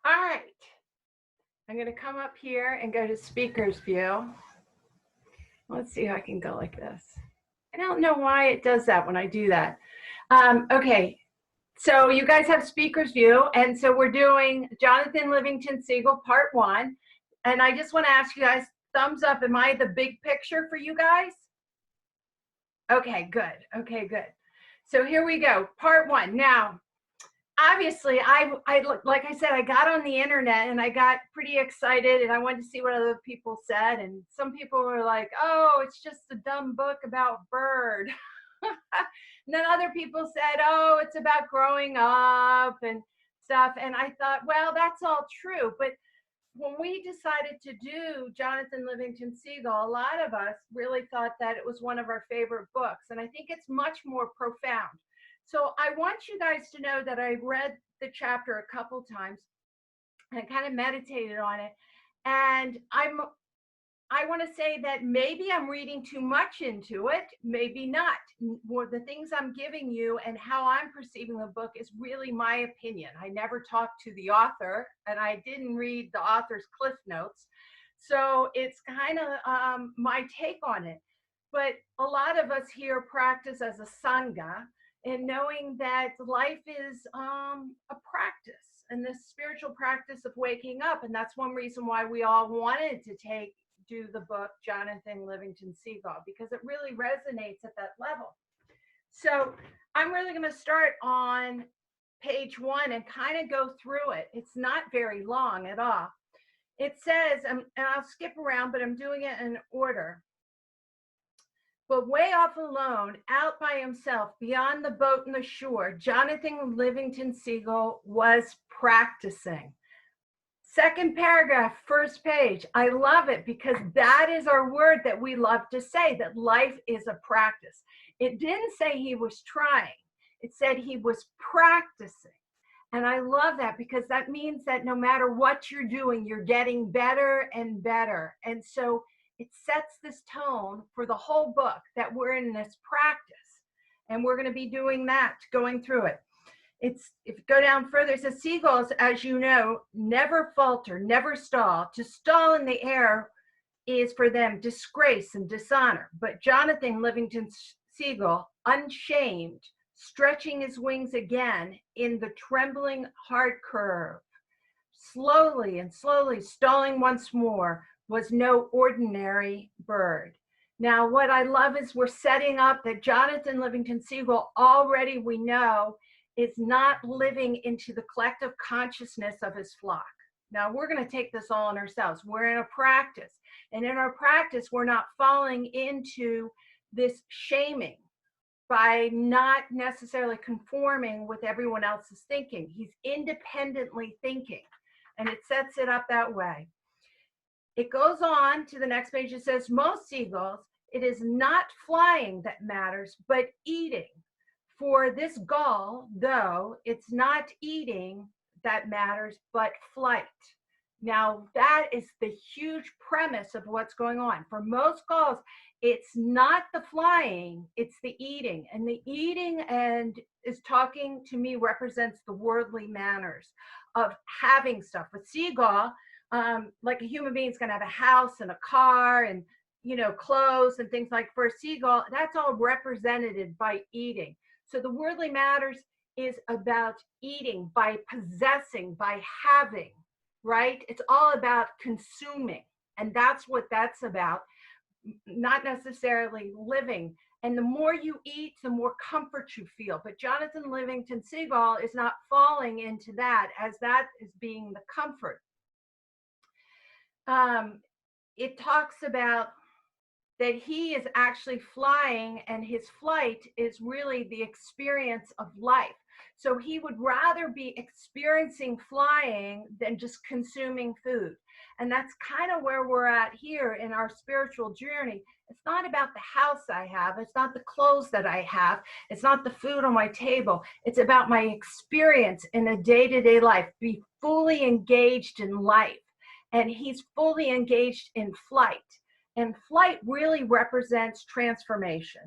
All right. I'm going to come up here and go to speaker's view. Let's see how I can go like this. I don't know why it does that when I do that. Okay. So you guys have speaker's view. And so we're doing Jonathan Livingston Seagull part 1. And I just want to ask you guys, thumbs up. Am I the big picture for you guys? Okay, good. Okay, good. So here we go. Part 1. Now, obviously, I like I said, I got on the internet and I got pretty excited and I wanted to see what other people said. And some people were like, oh, it's just a dumb book about bird. And then other people said, oh, it's about growing up and stuff. And I thought, well, that's all true. But when we decided to do Jonathan Livingston Seagull, a lot of us really thought that it was one of our favorite books. And I think it's much more profound. So I want you guys to know that I read the chapter a couple times and I kind of meditated on it. And I want to say that maybe I'm reading too much into it, maybe not. Well, the things I'm giving you and how I'm perceiving the book is really my opinion. I never talked to the author and I didn't read the author's cliff notes. So it's kind of my take on it. But a lot of us here practice as a Sangha and knowing that life is a practice and this spiritual practice of waking up. And that's one reason why we all wanted to do the book Jonathan Livingston Seagull, because it really resonates at that level. So I'm really going to start on page 1 and kind of go through it. It's not very long at all. It says, and I'll skip around, but I'm doing it in order. But way off alone, out by himself, beyond the boat and the shore, Jonathan Livingston Seagull was practicing. Second paragraph, first page. I love it because that is our word that we love to say, that life is a practice. It didn't say he was trying. It said he was practicing. And I love that because that means that no matter what you're doing, you're getting better and better. And so it sets this tone for the whole book that we're in this practice. And we're going to be doing that, going through it. If you go down further, it says seagulls, as you know, never falter, never stall. To stall in the air is for them disgrace and dishonor. But Jonathan Livingston Seagull, unshamed, stretching his wings again in the trembling heart curve, slowly and slowly stalling once more, was no ordinary bird. Now, what I love is we're setting up that Jonathan Livingston Seagull already we know is not living into the collective consciousness of his flock. Now, we're going to take this all on ourselves. We're in a practice. And in our practice, we're not falling into this shaming by not necessarily conforming with everyone else's thinking. He's independently thinking. And it sets it up that way. It goes on to the next page. It says, most seagulls, it is not flying that matters, but eating. For this gull, though, it's not eating that matters, but flight. Now, that is the huge premise of what's going on. For most gulls, it's not the flying, it's the eating. And the eating and is talking to me represents the worldly manners of having stuff. With seagull, like a human being is going to have a house and a car and, you know, clothes and things like. For a seagull, that's all represented by eating. So the worldly matters is about eating, by possessing, by having, right? It's all about consuming. And that's what that's about, not necessarily living. And the more you eat, the more comfort you feel. But Jonathan Livingston Seagull is not falling into that as that is being the comfort. It talks about that he is actually flying, and his flight is really the experience of life. So he would rather be experiencing flying than just consuming food. And that's kind of where we're at here in our spiritual journey. It's not about the house I have. It's not the clothes that I have. It's not the food on my table. It's about my experience in a day-to-day life, be fully engaged in life. And he's fully engaged in flight. And flight really represents transformation.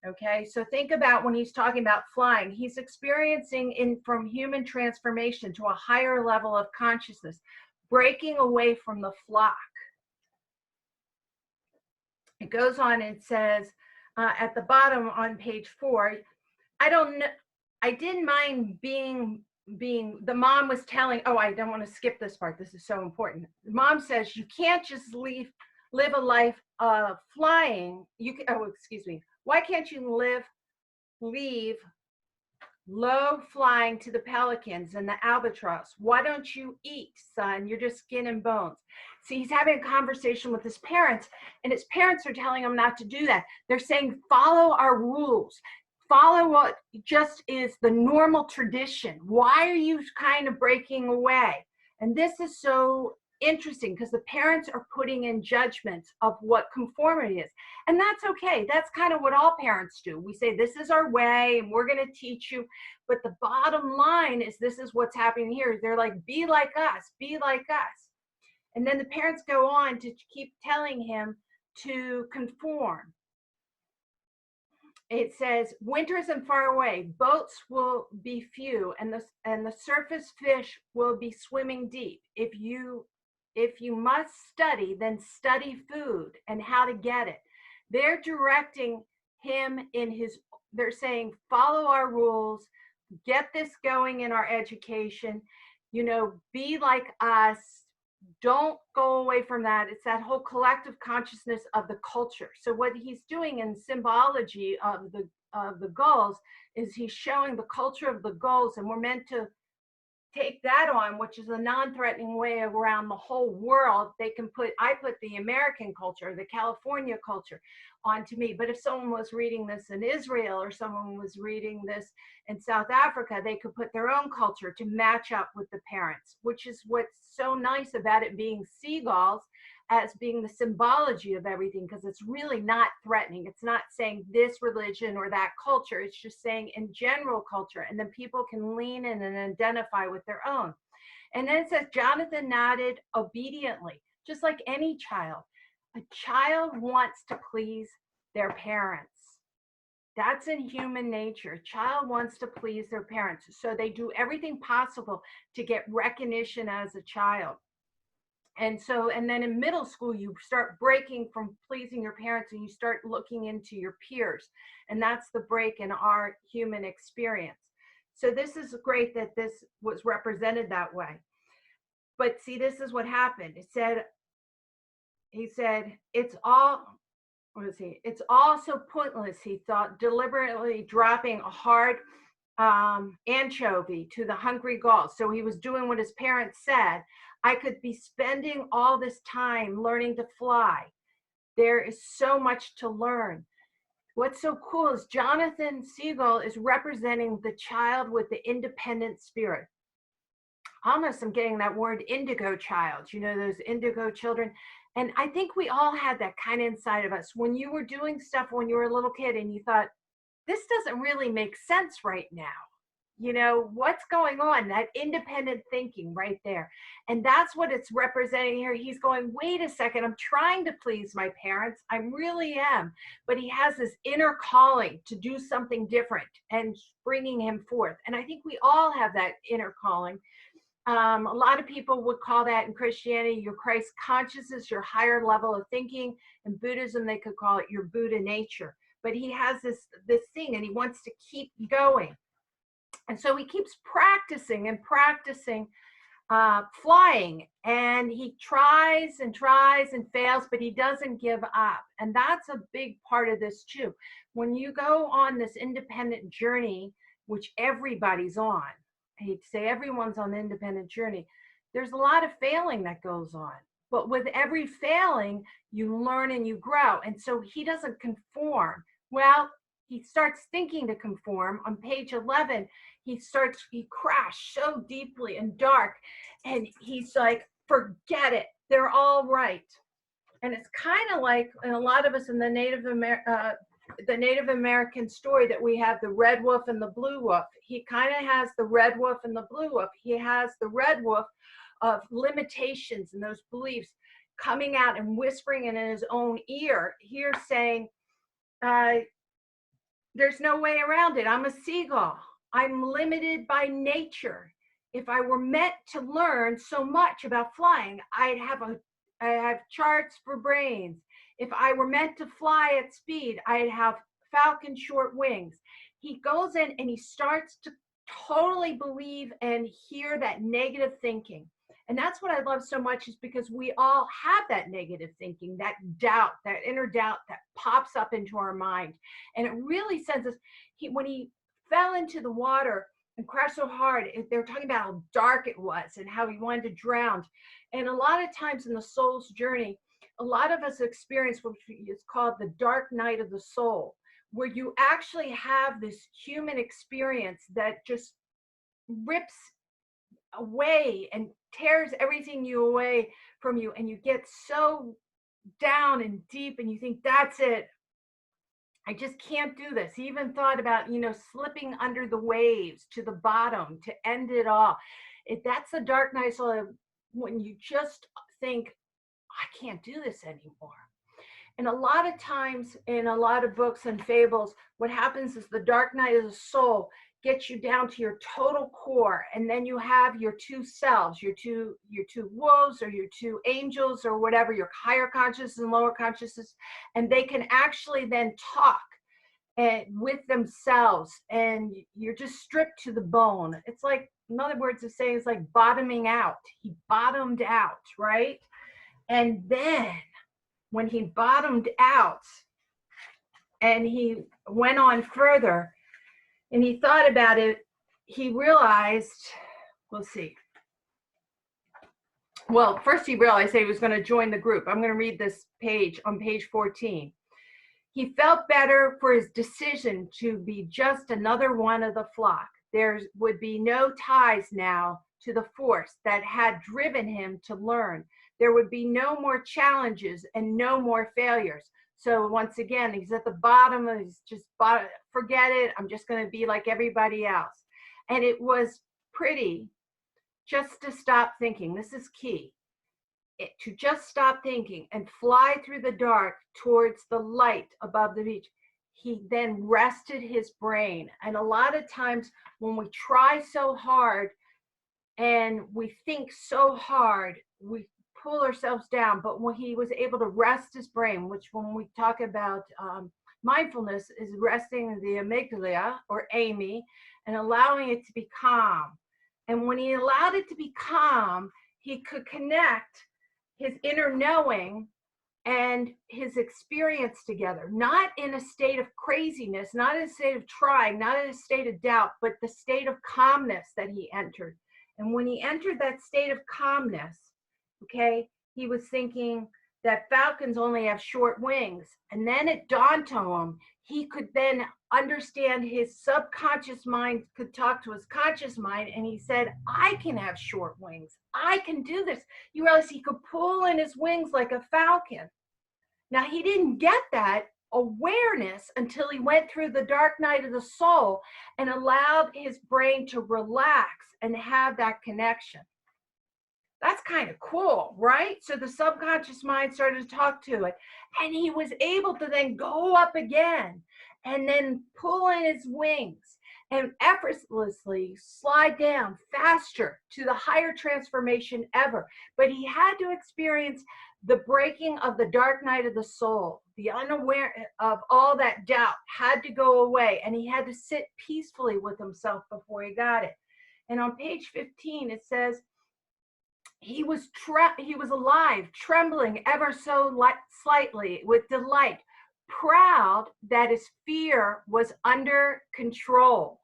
Okay, so think about when he's talking about flying, he's experiencing from human transformation to a higher level of consciousness, breaking away from the flock. It goes on and says at the bottom on page 4, I don't know, I didn't mind being the mom was telling, oh, I don't want to skip this part, this is so important. The mom says you can't just live a life of flying. You can, oh, excuse me, why can't you leave low flying to the pelicans and the albatross? Why don't you eat, son? You're just skin and bones. See, he's having a conversation with his parents, and his parents are telling him not to do that. They're saying, follow our rules. Follow what just is the normal tradition. Why are you kind of breaking away? And this is so interesting because the parents are putting in judgments of what conformity is. And that's okay. That's kind of what all parents do. We say, this is our way and we're going to teach you. But the bottom line is this is what's happening here. They're like, be like us, be like us. And then the parents go on to keep telling him to conform. It says, winter isn't far away. Boats will be few and the surface fish will be swimming deep. If you must study, then study food and how to get it. They're directing him they're saying, follow our rules, get this going in our education, be like us, don't go away from that. It's that whole collective consciousness of the culture. So what he's doing in symbology of the gulls is he's showing the culture of the gulls, and we're meant to take that on, which is a non-threatening way around the whole world. I put the American culture, the California culture onto me. But if someone was reading this in Israel or someone was reading this in South Africa, they could put their own culture to match up with the parents, which is what's so nice about it being seagulls, as being the symbology of everything, because it's really not threatening. It's not saying this religion or that culture. It's just saying in general culture, and then people can lean in and identify with their own. And then it says, Jonathan nodded obediently, just like any child. A child wants to please their parents. That's in human nature. A child wants to please their parents. So they do everything possible to get recognition as a child. And then in middle school, you start breaking from pleasing your parents and you start looking into your peers. And that's the break in our human experience. So this is great that this was represented that way. But see, this is what happened. He said, it's all so pointless, he thought, deliberately dropping a hard anchovy to the hungry gulls. So he was doing what his parents said. I could be spending all this time learning to fly. There is so much to learn. What's so cool is Jonathan Seagull is representing the child with the independent spirit. Almost I'm getting that word indigo child, those indigo children. And I think we all had that kind of inside of us. When you were doing stuff when you were a little kid and you thought, this doesn't really make sense right now. What's going on? That independent thinking right there. And that's what it's representing here. He's going, wait a second, I'm trying to please my parents. I really am. But he has this inner calling to do something different and bringing him forth. And I think we all have that inner calling. A lot of people would call that in Christianity your Christ consciousness, your higher level of thinking. In Buddhism, they could call it your Buddha nature. But he has this thing and he wants to keep going. And so he keeps practicing and practicing flying, and he tries and tries and fails, but he doesn't give up. And that's a big part of this too. When you go on this independent journey, which everybody's on, I hate to say everyone's on the independent journey, there's a lot of failing that goes on. But with every failing, you learn and you grow. And so he doesn't conform. Well, he starts thinking to conform. On page 11, he crashed so deeply and dark. And he's like, forget it. They're all right. And it's kind of like in a lot of us in the Native American story that we have the red wolf and the blue wolf. He kind of has the red wolf and the blue wolf. He has the red wolf of limitations and those beliefs coming out and whispering in his own ear, here saying, There's no way around it. I'm a seagull. I'm limited by nature. If I were meant to learn so much about flying, I have charts for brains. If I were meant to fly at speed, I'd have falcon short wings. He goes in and he starts to totally believe and hear that negative thinking. And that's what I love so much, is because we all have that negative thinking, that doubt, that inner doubt that pops up into our mind. And it really sends us, when he fell into the water and crashed so hard, they were talking about how dark it was and how he wanted to drown. And a lot of times in the soul's journey, a lot of us experience what is called the dark night of the soul, where you actually have this human experience that just rips away and tears everything you away from you, and you get so down and deep and you think, that's it, I just can't do this. He even thought about, slipping under the waves to the bottom to end it all. That's the dark night, so when you just think, I can't do this anymore. And a lot of times in a lot of books and fables, what happens is the dark night of the soul gets you down to your total core, and then you have your two selves, your two wolves, or your two angels, or whatever, your higher consciousness and lower consciousness, and they can actually then talk with themselves, and you're just stripped to the bone. It's like, in other words of saying, it's like bottoming out. He bottomed out, right? And then when he bottomed out and he went on further and he thought about it, he realized, let's see. Well, first he realized that he was going to join the group. I'm going to read this page on page 14. He felt better for his decision to be just another one of the flock. There would be no ties now to the force that had driven him to learn. There would be no more challenges and no more failures. So once again, he's at the bottom, he's just, forget it, I'm just going to be like everybody else. And it was pretty just to stop thinking. This is key. To just stop thinking and fly through the dark towards the light above the beach. He then rested his brain. And a lot of times when we try so hard and we think so hard, we pull ourselves down. But when he was able to rest his brain, which when we talk about mindfulness is resting the amygdala, or Amy, and allowing it to be calm. And when he allowed it to be calm, he could connect his inner knowing and his experience together, not in a state of craziness, not in a state of trying, not in a state of doubt, but the state of calmness that he entered. And when he entered that state of calmness, okay, he was thinking that falcons only have short wings. And then it dawned on him, he could then understand, his subconscious mind could talk to his conscious mind, and he said, I can have short wings. I can do this. You realize he could pull in his wings like a falcon. Now, he didn't get that awareness until he went through the dark night of the soul and allowed his brain to relax and have that connection. That's kind of cool, right? So the subconscious mind started to talk to it, and he was able to then go up again and then pull in his wings and effortlessly slide down faster to the higher transformation ever. But he had to experience the breaking of the dark night of the soul. The unaware of all that doubt had to go away, and he had to sit peacefully with himself before he got it. And on page 15, it says, he was alive, trembling ever so slightly with delight, proud that his fear was under control.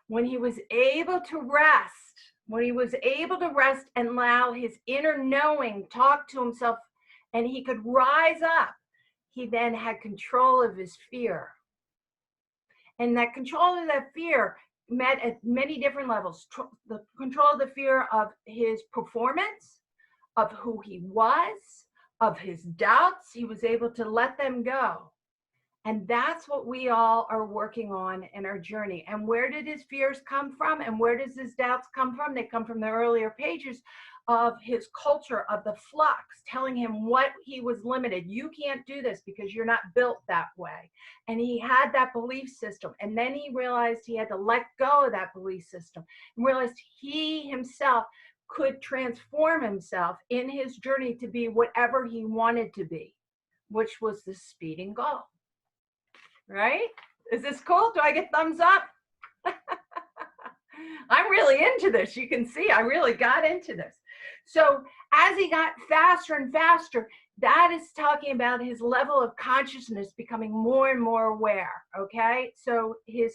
When he was able to rest, and allow his inner knowing talk to himself, and he could rise up, he then had control of his fear. And that control of that fear met at many different levels. The control of the fear of his performance, of who he was, of his doubts. He was able to let them go. And that's what we all are working on in our journey. And where did his fears come from? And where does his doubts come from? They come from the earlier pages of his culture, of the flocks, telling him what he was limited. You can't do this because you're not built that way. And he had that belief system. And then he realized he had to let go of that belief system and realized he himself could transform himself in his journey to be whatever he wanted to be, which was the speeding gull. Right? Is this cool? Do I get thumbs up? I'm really into this. You can see I really got into this. So as he got faster and faster, that is talking about his level of consciousness becoming more and more aware. Okay? So his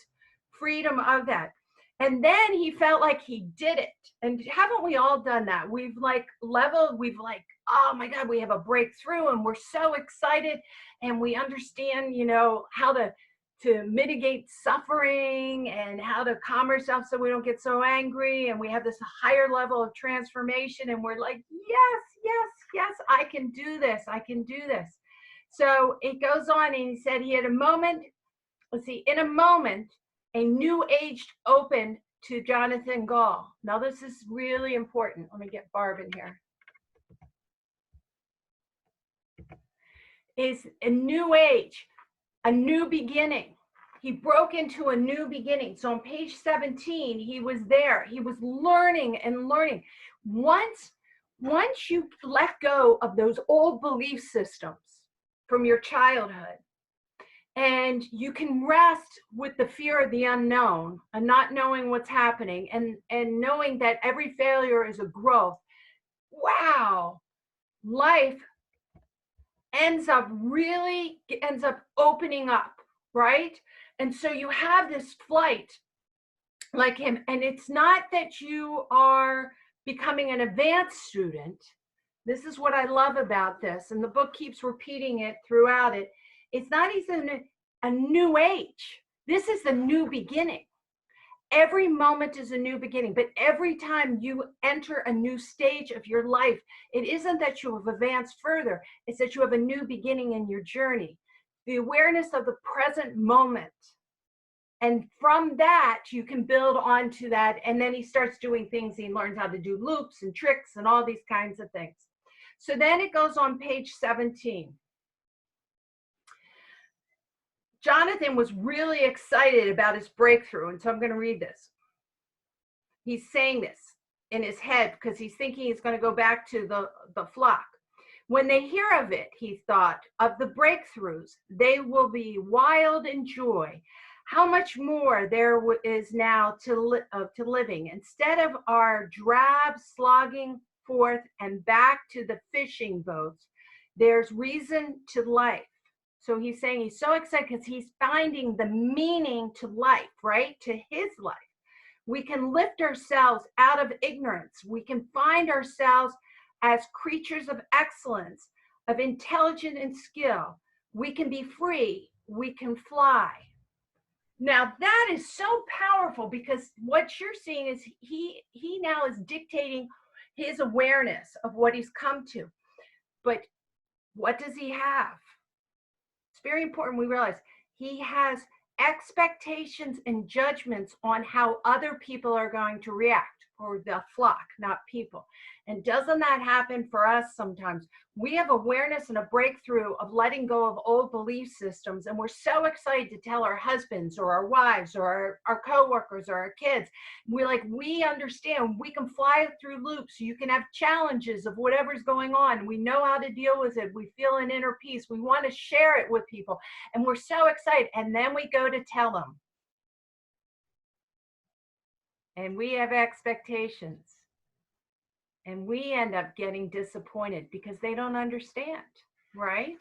freedom of that. And then he felt like he did it. And haven't we all done that? We've like leveled, we've like, oh my God, we have a breakthrough and we're so excited and we understand, you know, how to mitigate suffering and how to calm ourselves so we don't get so angry. And we have this higher level of transformation and we're like, yes, yes, yes, I can do this. I can do this. So it goes on and he said he had a moment, let's see, in a moment, a new age opened to Jonathan Gall. Now this is really important. Let me get Barb in here. Is a new age, a new beginning. He broke into a new beginning. So on page 17, he was there. He was learning and learning. Once you let go of those old belief systems from your childhood, and you can rest with the fear of the unknown and not knowing what's happening and knowing that every failure is a growth. Wow, life ends up opening up, right? And so you have this flight like him, and it's not that you are becoming an advanced student. This is what I love about this, and the book keeps repeating it throughout it. It's not he's in a new age. This is the new beginning. Every moment is a new beginning, but every time you enter a new stage of your life, it isn't that you have advanced further, it's that you have a new beginning in your journey. The awareness of the present moment. And from that, you can build onto that. And then he starts doing things. He learns how to do loops and tricks and all these kinds of things. So then it goes on page 17. Jonathan was really excited about his breakthrough. And so I'm going to read this. He's saying this in his head because he's thinking he's going to go back to the flock. When they hear of it, he thought, of the breakthroughs, they will be wild in joy. How much more there is now to living. Instead of our drab slogging forth and back to the fishing boats, there's reason to life. So he's saying he's so excited because he's finding the meaning to life, right? To his life. We can lift ourselves out of ignorance. We can find ourselves as creatures of excellence, of intelligence and skill. We can be free. We can fly. Now that is so powerful because what you're seeing is he now is dictating his awareness of what he's come to. But what does he have? It's very important we realize he has expectations and judgments on how other people are going to react, or the flock, not people. And doesn't that happen for us sometimes? We have awareness and a breakthrough of letting go of old belief systems, and we're so excited to tell our husbands or our wives or our coworkers or our kids. We're like, we understand, we can fly through loops. You can have challenges of whatever's going on. We know how to deal with it. We feel an inner peace. We want to share it with people, and we're so excited. And then we go to tell them. And we have expectations. And we end up getting disappointed because they don't understand, right?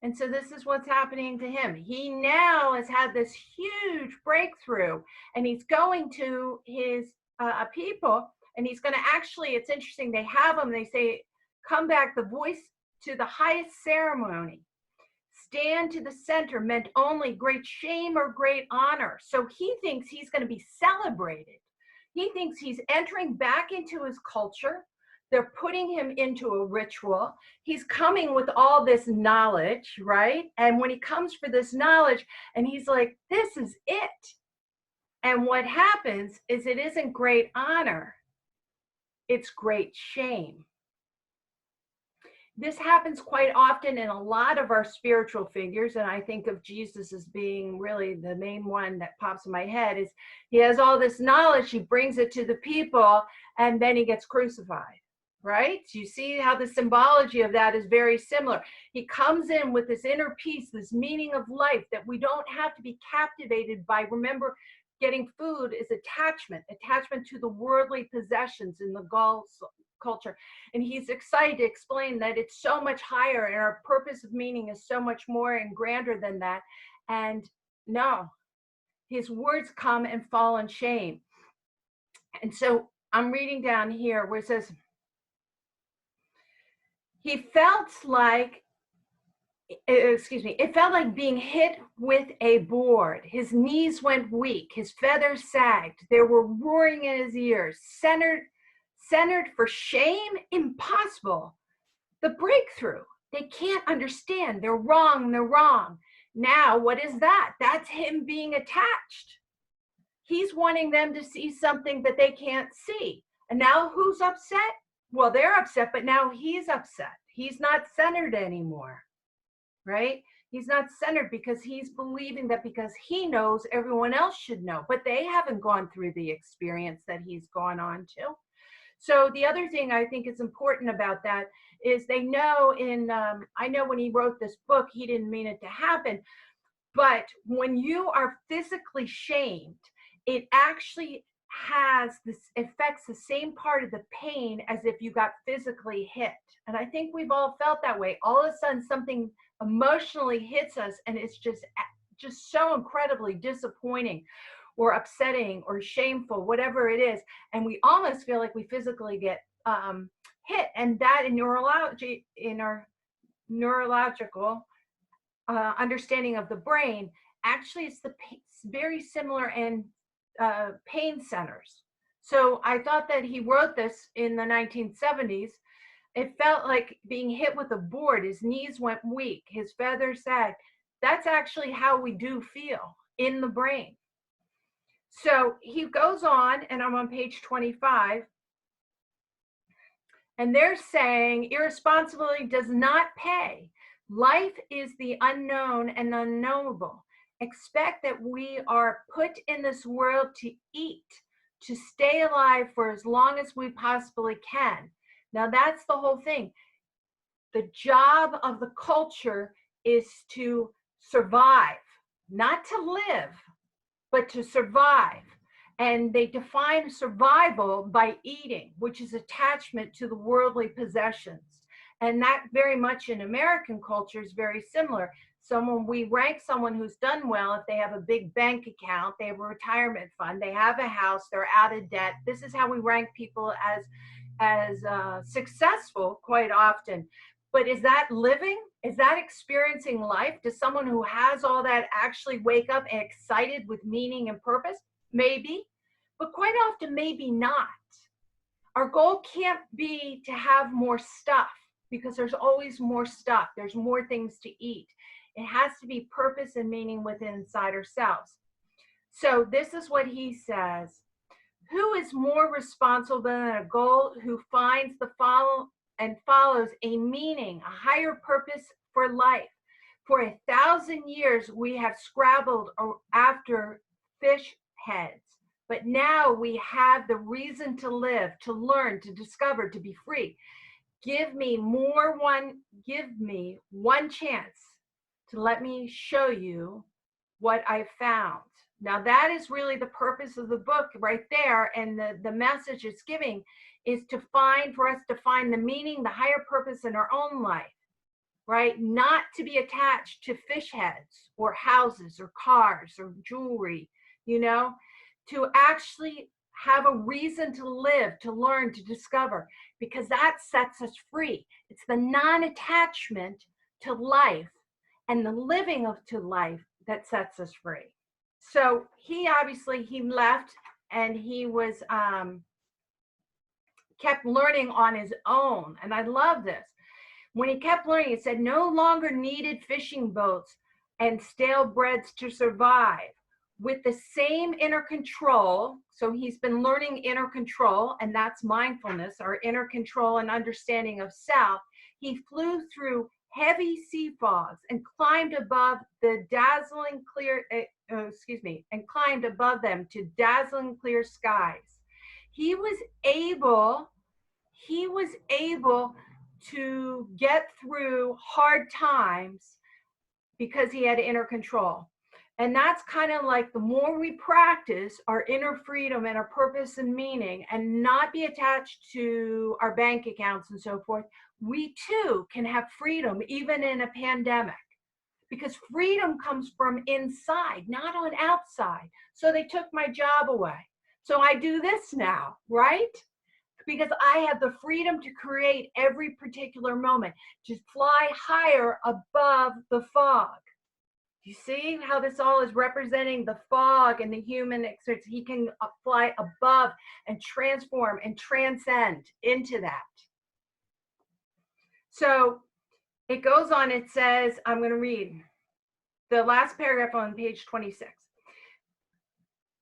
And so this is what's happening to him. He now has had this huge breakthrough, and he's going to his people, and he's going to actually, it's interesting, they have him, they say, come back, the voice to the highest ceremony. Stand to the center meant only great shame or great honor. So he thinks he's going to be celebrated. He thinks he's entering back into his culture. They're putting him into a ritual. He's coming with all this knowledge, right? And when he comes for this knowledge, and he's like, this is it. And what happens is it isn't great honor, it's great shame. This happens quite often in a lot of our spiritual figures, and I think of Jesus as being really the main one that pops in my head. Is he has all this knowledge, he brings it to the people, and then he gets crucified, right? So you see how the symbology of that is very similar. He comes in with this inner peace, this meaning of life that we don't have to be captivated by. Remember, getting food is attachment to the worldly possessions in the Gaul culture. And he's excited to explain that it's so much higher and our purpose of meaning is so much more and grander than that. And no, his words come and fall in shame. And so I'm reading down here where it says, it felt like being hit with a board. His knees went weak, his feathers sagged, there were roaring in his ears, centered for shame, impossible. The breakthrough, they can't understand, they're wrong. Now, what is that? That's him being attached. He's wanting them to see something that they can't see. And now who's upset? Well, they're upset, but now he's upset. He's not centered anymore, right? He's not centered because he's believing that because he knows, everyone else should know, but they haven't gone through the experience that he's gone on to. So the other thing I think is important about that is they know I know when he wrote this book, he didn't mean it to happen, but when you are physically shamed, it actually affects the same part of the pain as if you got physically hit. And I think we've all felt that way. All of a sudden something emotionally hits us and it's just so incredibly disappointing or upsetting or shameful, whatever it is. And we almost feel like we physically get hit. And that in neurology, in our neurological understanding of the brain, actually it's very similar in pain centers. So I thought that he wrote this in the 1970s. It felt like being hit with a board. His knees went weak, his feathers sagged. That's actually how we do feel in the brain. So he goes on, and I'm on page 25, and they're saying irresponsibility does not pay. Life is the unknown and unknowable. Expect that we are put in this world to eat, to stay alive for as long as we possibly can. Now that's the whole thing. The job of the culture is to survive, not to live, but to survive. And they define survival by eating, which is attachment to the worldly possessions. And that very much in American culture is very similar. So when we rank someone who's done well, if they have a big bank account, they have a retirement fund, they have a house, they're out of debt. This is how we rank people as successful quite often. But is that living? Is that experiencing life? Does someone who has all that actually wake up and excited with meaning and purpose? Maybe, but quite often maybe not. Our goal can't be to have more stuff because there's always more stuff. There's more things to eat. It has to be purpose and meaning within inside ourselves. So this is what he says. Who is more responsible than a goal who finds and follows a meaning, a higher purpose for life? For 1,000 years, we have scrabbled after fish heads, but now we have the reason to live, to learn, to discover, to be free. Give me one chance to let me show you what I found. Now that is really the purpose of the book right there, and the message it's giving is for us to find the meaning, the higher purpose in our own life, right? Not to be attached to fish heads or houses or cars or jewelry, to actually have a reason to live, to learn, to discover, because that sets us free. It's the non-attachment to life and the living to life that sets us free. So he left, and he was kept learning on his own. And I love this. When he kept learning, it said no longer needed fishing boats and stale breads to survive. With the same inner control, so he's been learning inner control, and that's mindfulness, our inner control and understanding of self. He flew through heavy sea fogs and climbed above the dazzling clear, and climbed above them to dazzling clear skies. He was able to get through hard times because he had inner control. And that's kind of like the more we practice our inner freedom and our purpose and meaning and not be attached to our bank accounts and so forth, we too can have freedom even in a pandemic, because freedom comes from inside, not on outside. So they took my job away. So I do this now, right? Because I have the freedom to create every particular moment, to fly higher above the fog. You see how this all is representing the fog and the human experience? He can fly above and transform and transcend into that. So it goes on, it says, I'm going to read the last paragraph on page 26.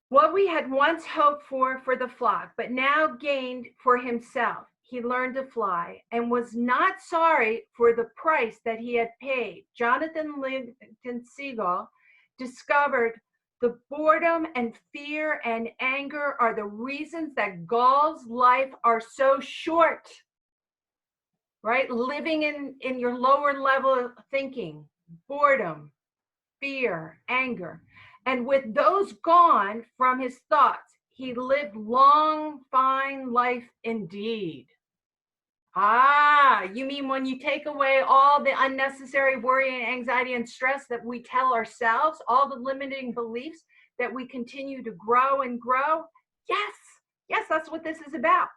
What we had once hoped for the flock, but now gained for himself, he learned to fly and was not sorry for the price that he had paid. Jonathan Livingston Seagull discovered the boredom and fear and anger are the reasons that Gall's life are so short, right? Living in your lower level of thinking, boredom, fear, anger. And with those gone from his thoughts, he lived long, fine life indeed. Ah, you mean when you take away all the unnecessary worry and anxiety and stress that we tell ourselves, all the limiting beliefs that we continue to grow and grow? Yes, that's what this is about.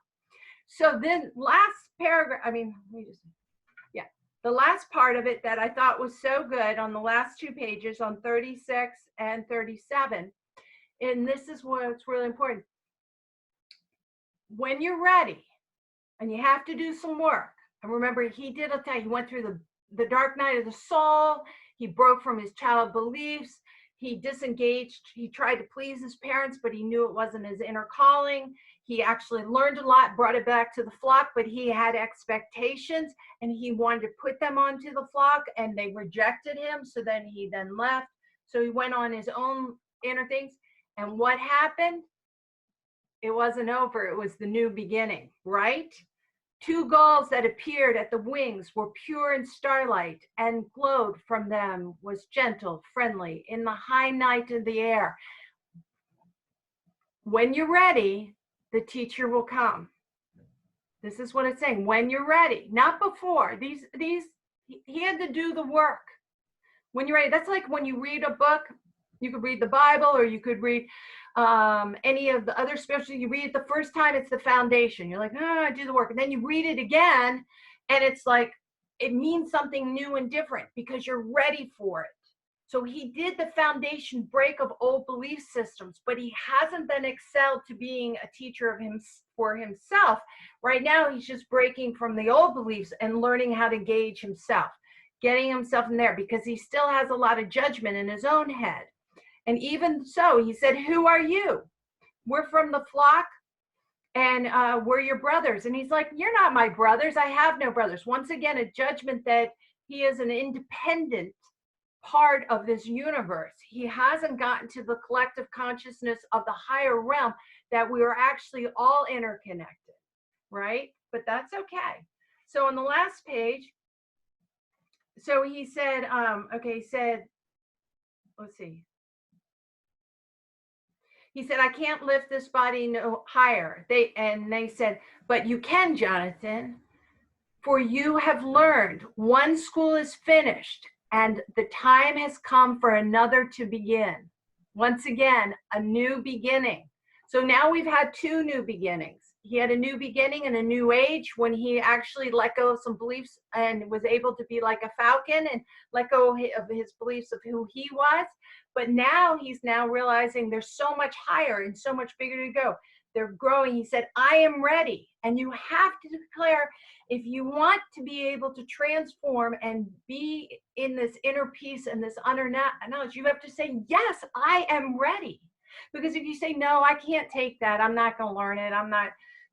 So then last paragraph, the last part of it that I thought was so good on the last two pages, on 36 and 37, and this is what's really important. When you're ready, and you have to do some work, and remember, he did a thing. He went through the dark night of the soul. He broke from his child beliefs. He disengaged. He tried to please his parents, but he knew it wasn't his inner calling. He actually learned a lot, brought it back to the flock, but he had expectations and he wanted to put them onto the flock and they rejected him. So then he left. So he went on his own inner things. And what happened? It wasn't over. It was the new beginning, right? Two gulls that appeared at the wings were pure in starlight, and glowed from them was gentle, friendly, in the high night of the air. When you're ready, the teacher will come. This is what it's saying. When you're ready, not before. He had to do the work. When you're ready, that's like when you read a book. You could read the Bible, or you could read any of the other spiritual. You read it the first time, it's the foundation. You're like, I do the work. And then you read it again, and it's like, it means something new and different because you're ready for it. So he did the foundation break of old belief systems, but he hasn't been excelled to being a teacher of him for himself. Right now, he's just breaking from the old beliefs and learning how to gauge himself, getting himself in there, because he still has a lot of judgment in his own head. And even so, he said, who are you? We're from the flock, and we're your brothers. And he's like, you're not my brothers. I have no brothers. Once again, a judgment that he is an independent part of this universe. He hasn't gotten to the collective consciousness of the higher realm, that we are actually all interconnected, right? But that's okay. So on the last page, so he said, let's see. He said, I can't lift this body no higher. They said, but you can, Jonathan, for you have learned. One school is finished, and the time has come for another to begin. Once again, a new beginning. So now we've had two new beginnings. He had a new beginning and a new age when he actually let go of some beliefs and was able to be like a falcon and let go of his beliefs of who he was. But now he's realizing there's so much higher and so much bigger to go. they're growing. He said, I am ready. And you have to declare, if you want to be able to transform and be in this inner peace and this inner knowledge, you have to say, yes, I am ready. Because if you say, no, I can't take that, I'm not going to learn it,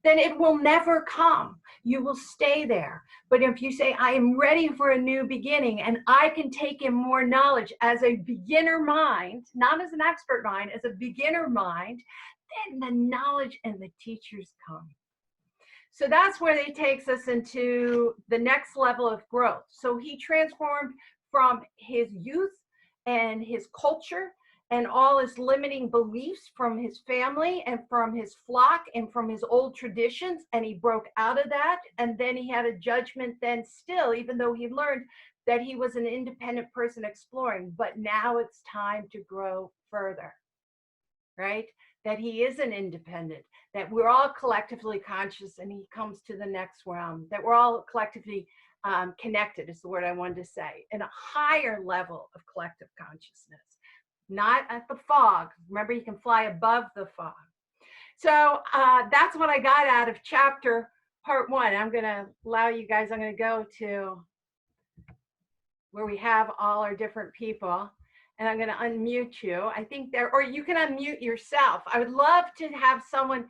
then it will never come. You will stay there. But if you say, I am ready for a new beginning and I can take in more knowledge as a beginner mind, not as an expert mind, as a beginner mind, then the knowledge and the teachers come. So that's where he takes us into the next level of growth. So he transformed from his youth and his culture and all his limiting beliefs from his family and from his flock and from his old traditions, and he broke out of that. And then he had a judgment then still, even though he learned that he was an independent person exploring, but now it's time to grow further, right? That he is an independent, that we're all collectively conscious, and he comes to the next realm, that we're all collectively connected is the word I wanted to say, in a higher level of collective consciousness. Not at the fog. Remember, you can fly above the fog. So that's what I got out of chapter part 1. I'm going to allow you guys, I'm going to go to where we have all our different people, and I'm going to unmute you. I think there, or you can unmute yourself. I would love to have someone,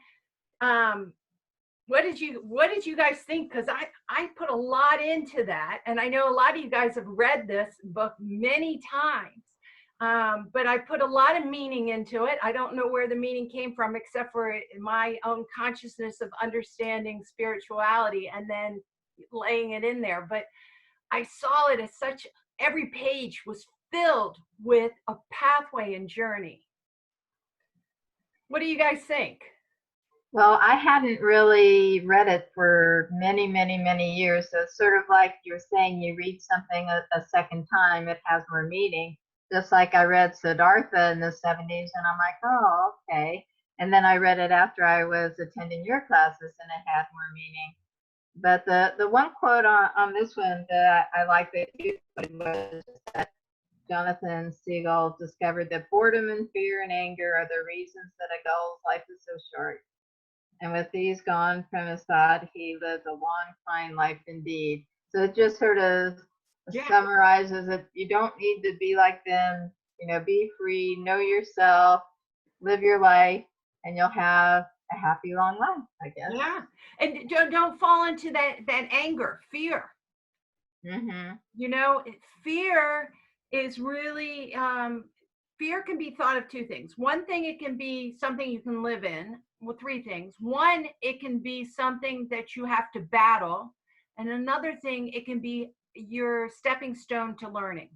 what did you guys think? Because I put a lot into that, and I know a lot of you guys have read this book many times. But I put a lot of meaning into it. I don't know where the meaning came from, except for my own consciousness of understanding spirituality and then laying it in there. But I saw it as such, every page was filled with a pathway and journey. What do you guys think? Well, I hadn't really read it for many, many, many years. So it's sort of like you're saying, you read something a second time, it has more meaning. Just like I read Siddhartha in the 70s, and I'm like, oh, okay. And then I read it after I was attending your classes, and it had more meaning. But the one quote on this one that I like that you put was that Jonathan Seagull discovered that boredom and fear and anger are the reasons that a gull's life is so short. And with these gone from his thought, he lives a long, fine life indeed. So it just sort of summarizes that you don't need to be like them, be free, know yourself, live your life, and you'll have a happy long life, I guess. Yeah. And don't fall into that anger, fear. Mm-hmm. Fear is really, fear can be thought of two things. One thing, it can be something you can live in. Well, three things. One, it can be something that you have to battle. And another thing, it can be your stepping stone to learning.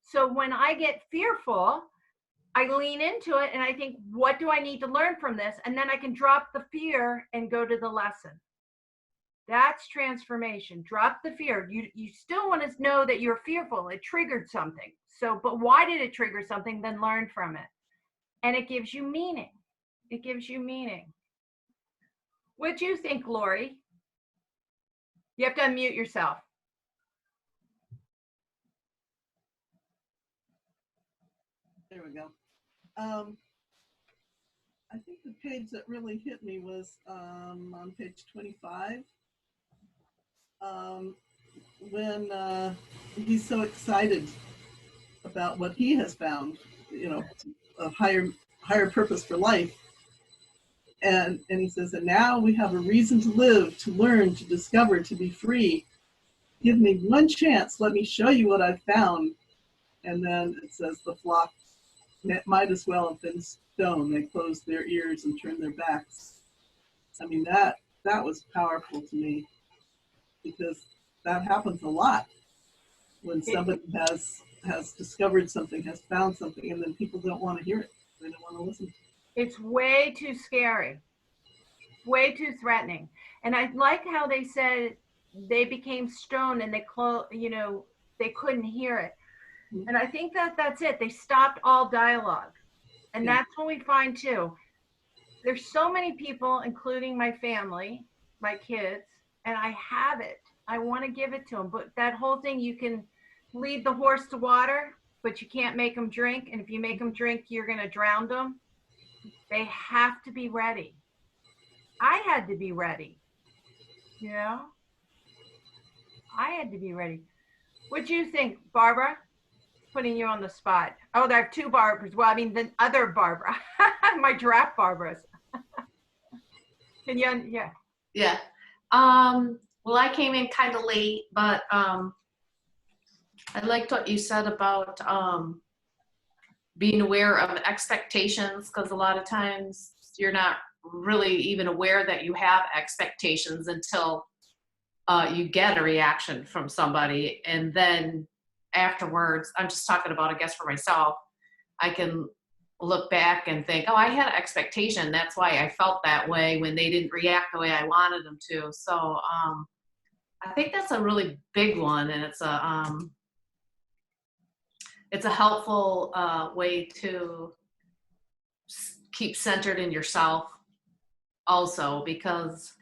So when I get fearful, I lean into it and I think, what do I need to learn from this? And then I can drop the fear and go to the lesson. That's transformation. Drop the fear. You still want to know that you're fearful. It triggered something. So, but why did it trigger something? Then learn from it. And it gives you meaning. It gives you meaning. What do you think, Lori? You have to unmute yourself. There we go. I think the page that really hit me was on page 25. When he's so excited about what he has found, a higher purpose for life. And he says, and now we have a reason to live, to learn, to discover, to be free. Give me one chance. Let me show you what I've found. And then it says the flock might as well have been stone. They closed their ears and turned their backs. I mean, that was powerful to me, because that happens a lot when somebody has discovered something, has found something, and then people don't want to hear it. They don't want to listen to it. It's way too scary, way too threatening. And I like how they said they became stone and they couldn't hear it. Mm-hmm. And I think that's it. They stopped all dialogue. And that's what we find too. There's so many people, including my family, my kids, and I have it. I want to give it to them. But that whole thing, you can lead the horse to water, but you can't make them drink. And if you make them drink, you're going to drown them. They have to be ready. I had to be ready. You know, I had to be ready. What do you think, Barbara? Putting you on the spot. Oh, there are two Barbaras. Well, I mean, the other Barbara, my giraffe Barbaras. Can you? Yeah. Yeah. Well, I came in kind of late, but I liked what you said about being aware of expectations, because a lot of times you're not really even aware that you have expectations until you get a reaction from somebody. And then afterwards, I'm just talking about, I guess, for myself, I can look back and think, oh, I had an expectation. That's why I felt that way when they didn't react the way I wanted them to. So I think that's a really big one, and it's a helpful way to keep centered in yourself also, because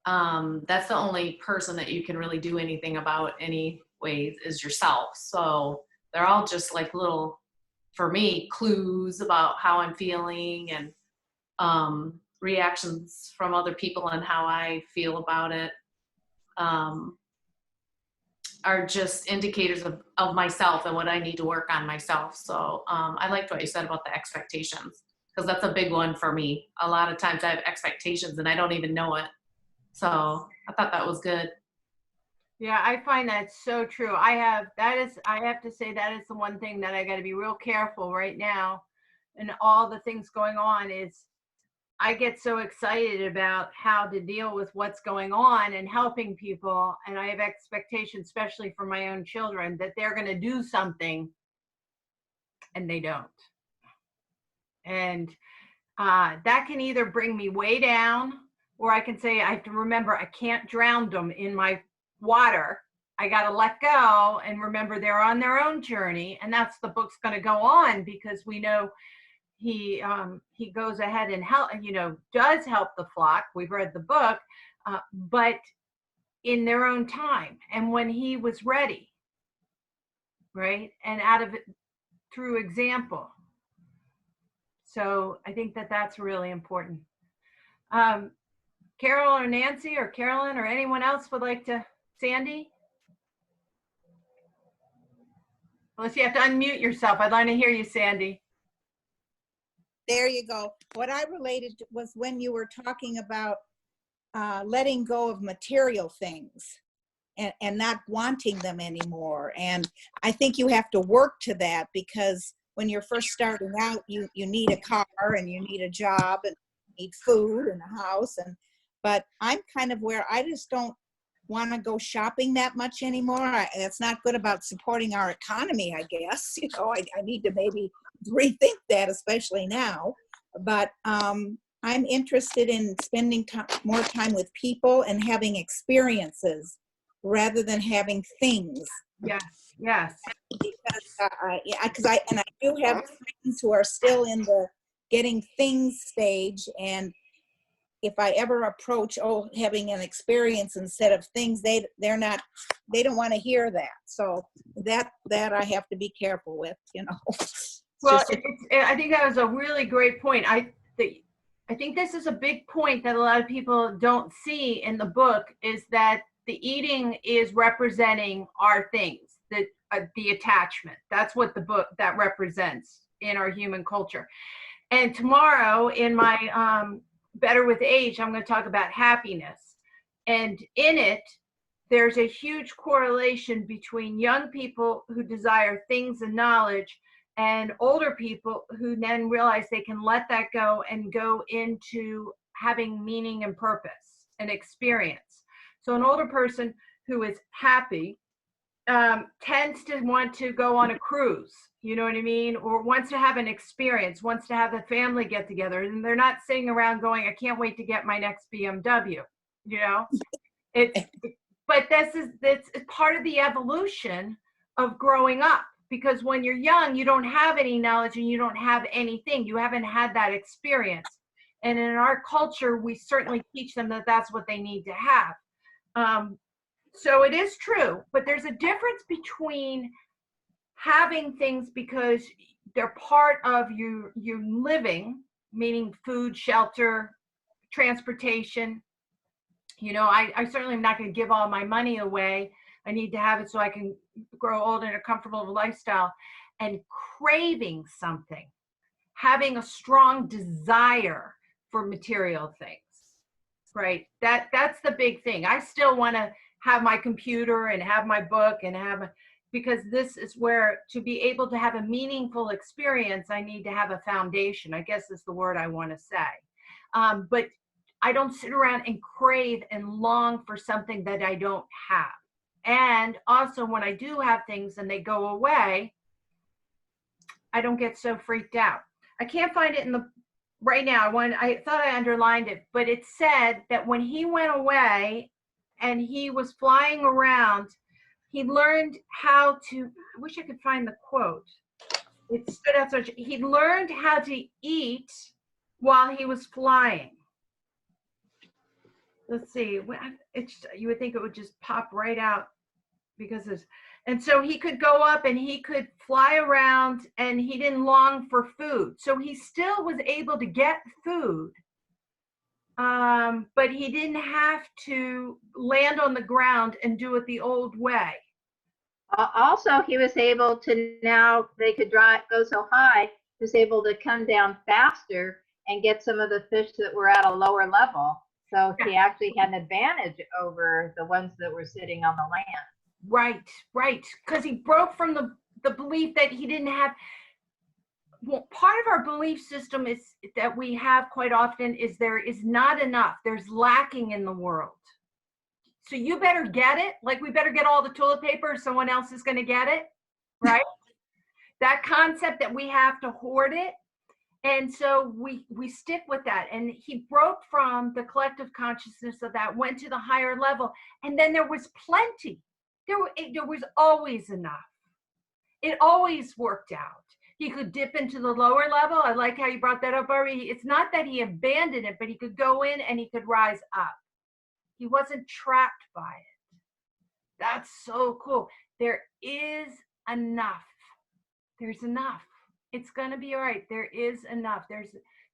that's the only person that you can really do anything about anyways is yourself. So they're all just like little, for me, clues about how I'm feeling, and reactions from other people and how I feel about it are just indicators of myself and what I need to work on myself. So I liked what you said about the expectations, because that's a big one for me. A lot of times I have expectations and I don't even know it. So I thought that was good. Yeah, I find that so true. I have to say that is the one thing that I got to be real careful right now, and all the things going on is I get so excited about how to deal with what's going on and helping people, and I have expectations, especially for my own children, that they're going to do something and they don't. And that can either bring me way down, or I can say I have to remember I can't drown them in my water. I got to let go and remember they're on their own journey, and that's the book's going to go on, because we know he goes ahead and does help the flock. We've read the book, but in their own time and when he was ready, right? And out of it through example. So I think that that's really important. Carol or Nancy or Carolyn or anyone else would like to, Sandy? Unless you have to unmute yourself. I'd like to hear you, Sandy. There you go. What I related to was when you were talking about letting go of material things and not wanting them anymore. And I think you have to work to that, because when you're first starting out, you need a car and you need a job and you need food and a house. But I'm kind of where I just don't want to go shopping that much anymore. It's not good about supporting our economy, I guess. I need to maybe rethink that, especially now. But I'm interested in spending more time with people and having experiences rather than having things. Yes. Because I do have friends who are still in the getting things stage, and if I ever approach having an experience instead of things, they don't want to hear that. So that I have to be careful with, Well, I think that was a really great point. I think this is a big point that a lot of people don't see in the book, is that the eating is representing our things, the attachment. That's what the book that represents in our human culture. And tomorrow in my Better with Age, I'm going to talk about happiness. And in it, there's a huge correlation between young people who desire things and knowledge and older people who then realize they can let that go and go into having meaning and purpose and experience. So an older person who is happy tends to want to go on a cruise, you know what I mean? Or wants to have an experience, wants to have a family get together, and they're not sitting around going, I can't wait to get my next BMW, But it's part of the evolution of growing up, because when you're young, you don't have any knowledge and you don't have anything. You haven't had that experience. And in our culture, we certainly teach them that that's what they need to have. So it is true, but there's a difference between having things because they're part of your living, meaning food, shelter, transportation. You know, I certainly am not going to give all my money away. I need to have it so I can grow old in a comfortable lifestyle. And craving something, having a strong desire for material things, right? That's the big thing. I still want to have my computer and have my book and because this is where, to be able to have a meaningful experience, I need to have a foundation, I guess is the word I want to say. But I don't sit around and crave and long for something that I don't have. And also when I do have things and they go away, I don't get so freaked out. I can't find it in the right now. I thought I underlined it, but it said that when he went away and he was flying around, he learned how to, I wish I could find the quote. It stood out so he learned how to eat while he was flying. Let's see, you would think it would just pop right out because it's, and so he could go up and he could fly around and he didn't long for food. So he still was able to get food, but he didn't have to land on the ground and do it the old way. Also, he was able to, now they could go so high, he was able to come down faster and get some of the fish that were at a lower level. So he actually had an advantage over the ones that were sitting on the land. Right. Because he broke from the belief that he didn't have. Well, part of our belief system is that we have quite often is there is not enough. There's lacking in the world. So you better get it. Like we better get all the toilet paper, someone else is going to get it, right? That concept that we have to hoard it. And so we stick with that. And he broke from the collective consciousness of that, went to the higher level. And then there was plenty. There was always enough. It always worked out. He could dip into the lower level. I like how you brought that up, Barbie. It's not that he abandoned it, but he could go in and he could rise up. He wasn't trapped by it. That's so cool. There is enough. There's enough. It's going to be all right. There is enough.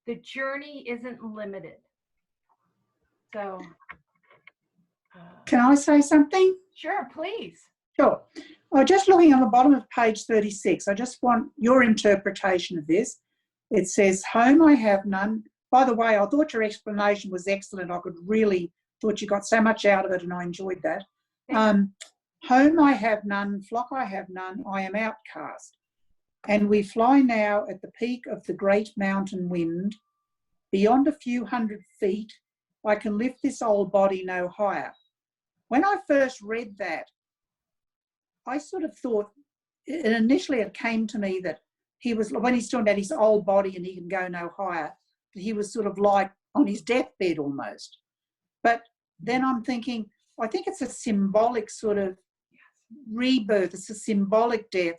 The journey isn't limited. So. Can I say something? Sure, please. Sure. Just looking on the bottom of page 36, I just want your interpretation of this. It says, home I have none. By the way, I thought your explanation was excellent. I thought you got so much out of it and I enjoyed that. Home I have none, flock I have none, I am outcast. And we fly now at the peak of the great mountain wind. Beyond a few 100 feet, I can lift this old body no higher. When I first read that, I sort of thought, initially it came to me that he was, when he's talking about his old body and he can go no higher, that he was sort of like on his deathbed almost. But then I'm thinking, I think it's a symbolic sort of rebirth. It's a symbolic death.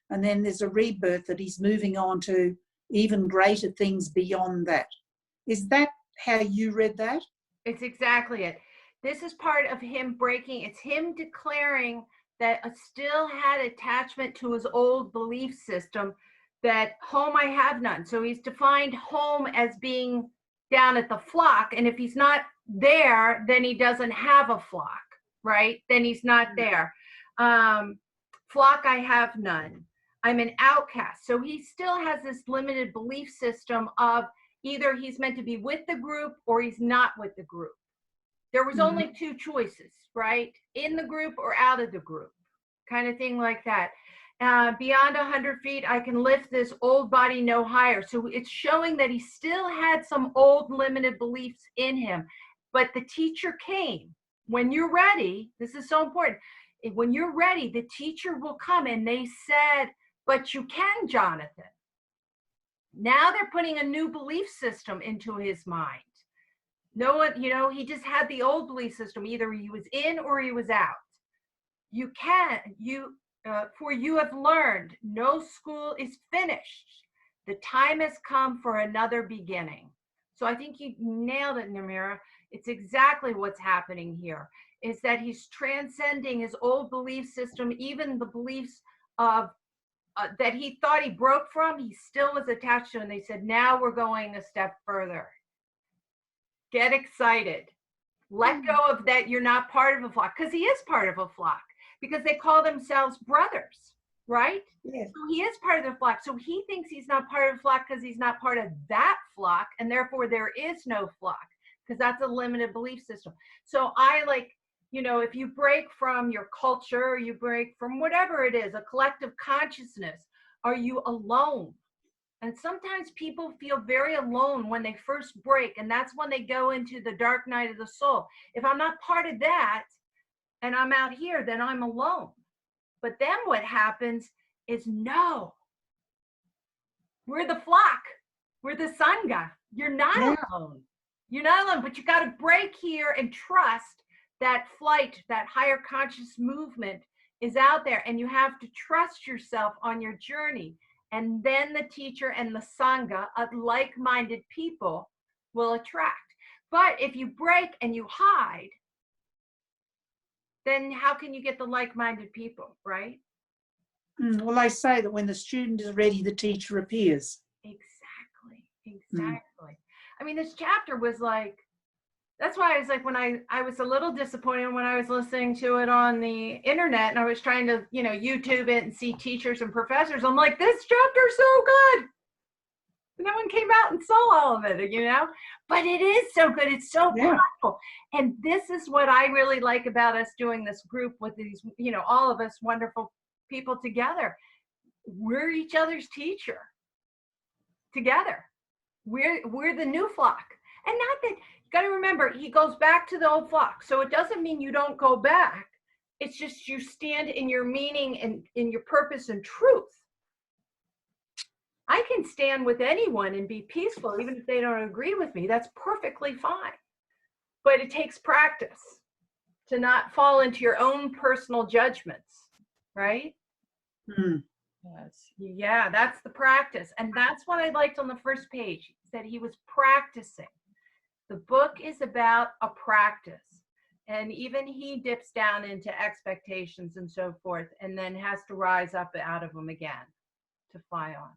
And then there's a rebirth that he's moving on to even greater things beyond that. Is that how you read that? It's exactly it. This is part of him breaking. It's him declaring that still had attachment to his old belief system that home I have none. So he's defined home as being down at the flock. And if he's not there, then he doesn't have a flock, right? Then he's not there. Flock I have none. I'm an outcast. So he still has this limited belief system of either he's meant to be with the group or he's not with the group. There was only two choices, right? In the group or out of the group, kind of thing like that. Beyond 100 feet, I can lift this old body no higher. So it's showing that he still had some old limited beliefs in him. But the teacher came. When you're ready, this is so important. When you're ready, the teacher will come. And they said, but you can, Jonathan. Now they're putting a new belief system into his mind. No one, he just had the old belief system. Either he was in or he was out. You can, for you have learned, no school is finished. The time has come for another beginning. So I think you nailed it, Namira. It's exactly what's happening here, is that he's transcending his old belief system, even the beliefs of that he thought he broke from, he still was attached to, and they said, now we're going a step further. get excited. Let go of that you're not part of a flock, because he is part of a flock, because they call themselves brothers, right? Yes. So he is part of the flock. So he thinks he's not part of the flock because he's not part of that flock, and therefore there is no flock, because that's a limited belief system. So I like, you know, if you break from your culture, you break from whatever it is, a collective consciousness, are you alone? And sometimes people feel very alone when they first break, and that's when they go into the dark night of the soul. If I'm not part of that and I'm out here, then I'm alone. But then what happens is, no, we're the flock, we're the Sangha. You're not alone. You're not alone, but you got to break here and trust that flight, that higher conscious movement is out there, and you have to trust yourself on your journey. And then the teacher and the Sangha of like-minded people will attract. But if you break and you hide, then how can you get the like-minded people, right? Well, they say that when the student is ready, the teacher appears. Exactly. I mean, this chapter was like, that's why I was like, when I was a little disappointed when I was listening to it on the internet, and I was trying to, you know, YouTube it and see teachers and professors. I'm like, this chapter's so good. No one came out and saw all of it, you know, but it is so good. It's so powerful. And this is what I really like about us doing this group with these, you know, all of us wonderful people together. We're each other's teacher together. We're the new flock. And not that, you got to remember, he goes back to the old flock. So it doesn't mean you don't go back. It's just you stand in your meaning and in your purpose and truth. I can stand with anyone and be peaceful, even if they don't agree with me. That's perfectly fine. But it takes practice to not fall into your own personal judgments, right? Yes. Yeah, that's the practice. And that's what I liked on the first page, that he was practicing. The book is about a practice. And even he dips down into expectations and so forth, and then has to rise up out of them again to fly on.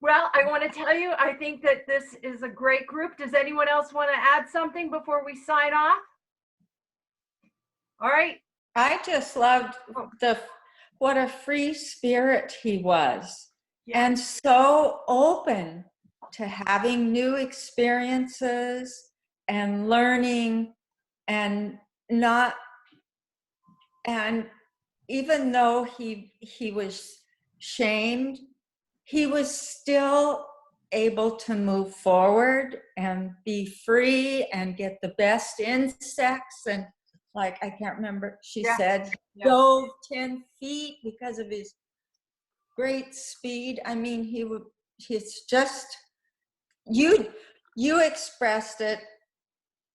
Well, I want to tell you, I think that this is a great group. Does anyone else want to add something before we sign off? All right. I just loved what a free spirit he was, and so open to having new experiences and learning, and not, and even though he was shamed, he was still able to move forward and be free and get the best insects. And like, I can't remember, she said, dove 10 feet because of his great speed. I mean, he's just, you expressed it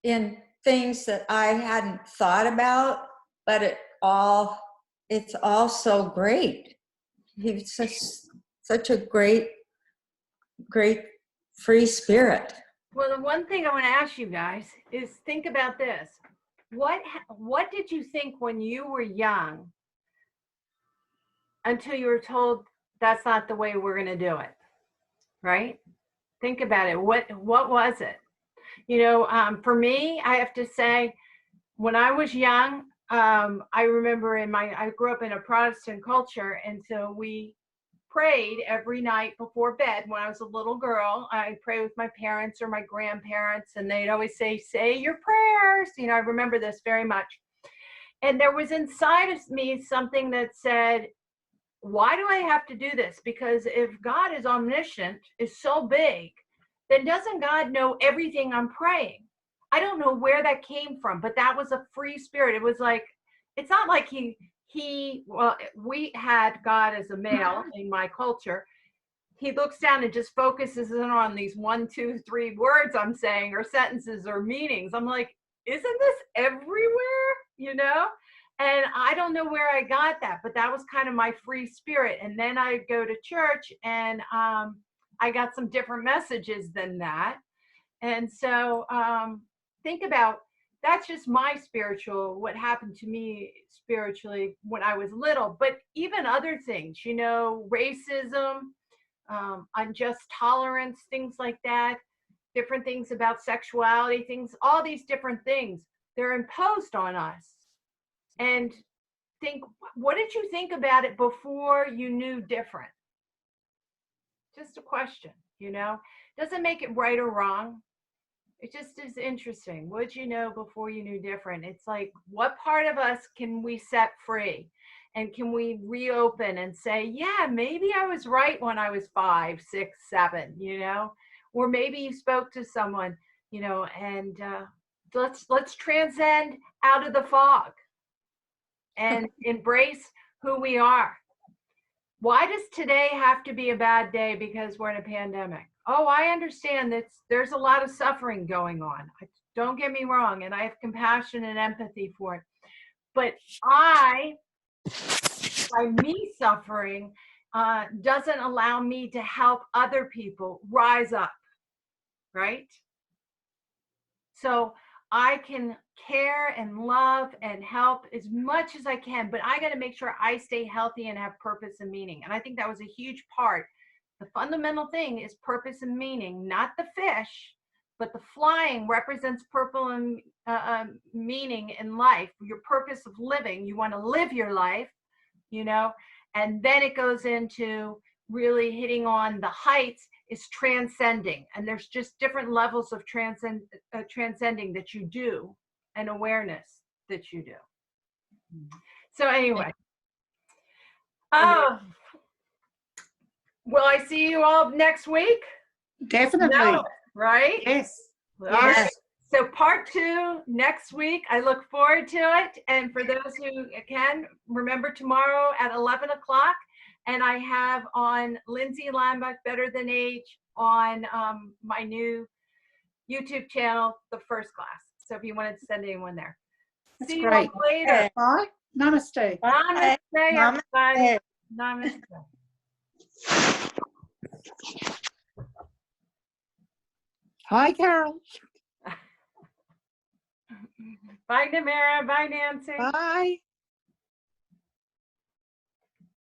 in things that I hadn't thought about, but it's all so great. He was just such a great free spirit. Well, the one thing I want to ask you guys is, think about this. What did you think when you were young until you were told that's not the way we're going to do it, right? Think about it. What was it? You know, for me, I have to say, when I was young, I remember I grew up in a Protestant culture, and so we prayed every night before bed. When I was a little girl, I prayed with my parents or my grandparents, and they'd always say your prayers. You know, I remember this very much. And there was inside of me something that said, why do I have to do this? Because if God is omniscient, is so big, then doesn't God know everything I'm praying? I don't know where that came from, but that was a free spirit. It was like, it's not like well, we had God as a male in my culture. He looks down and just focuses in on these 1, 2, 3 words I'm saying, or sentences or meanings. I'm like, isn't this everywhere? You know? And I don't know where I got that, but that was kind of my free spirit. And then I go to church, and I got some different messages than that. And so think about, that's just my what happened to me spiritually when I was little. But even other things, you know, racism, unjust tolerance, things like that. different things about sexuality, things, all these different things, they're imposed on us. And think, what did you think about it before you knew different? Just a question, you know? Doesn't make it right or wrong. It just is interesting. What did you know before you knew different? It's like, what part of us can we set free? And can we reopen and say, yeah, maybe I was right when I was 5, 6, 7, you know? Or maybe you spoke to someone, you know, and let's transcend out of the fog and embrace who we are. Why does today have to be a bad day because we're in a pandemic? Oh, I understand that there's a lot of suffering going on. Don't get me wrong, and I have compassion and empathy for it. But by me suffering, doesn't allow me to help other people rise up, right? So I can care and love and help as much as I can, but I got to make sure I stay healthy and have purpose and meaning. And I think that was a huge part. The fundamental thing is purpose and meaning, not the fish, but the flying represents purpose and meaning in life, your purpose of living. You want to live your life, you know, and then it goes into really hitting on the heights is transcending. And there's just different levels of transcending that you do and awareness that you do. So anyway, will I see you all next week? Definitely. No, right? Yes. All Yes. right. So part 2 next week. I look forward to it. And for those who can, remember tomorrow at 11 o'clock. And I have on Lindsay Lambach, Better Than Age, on my new YouTube channel, The First Class. So if you wanted to send anyone there. That's See great. you all later. Bye. Namaste. Namaste, everybody. Namaste. Hi, Carol. Bye, Namira. Bye, Nancy. Bye.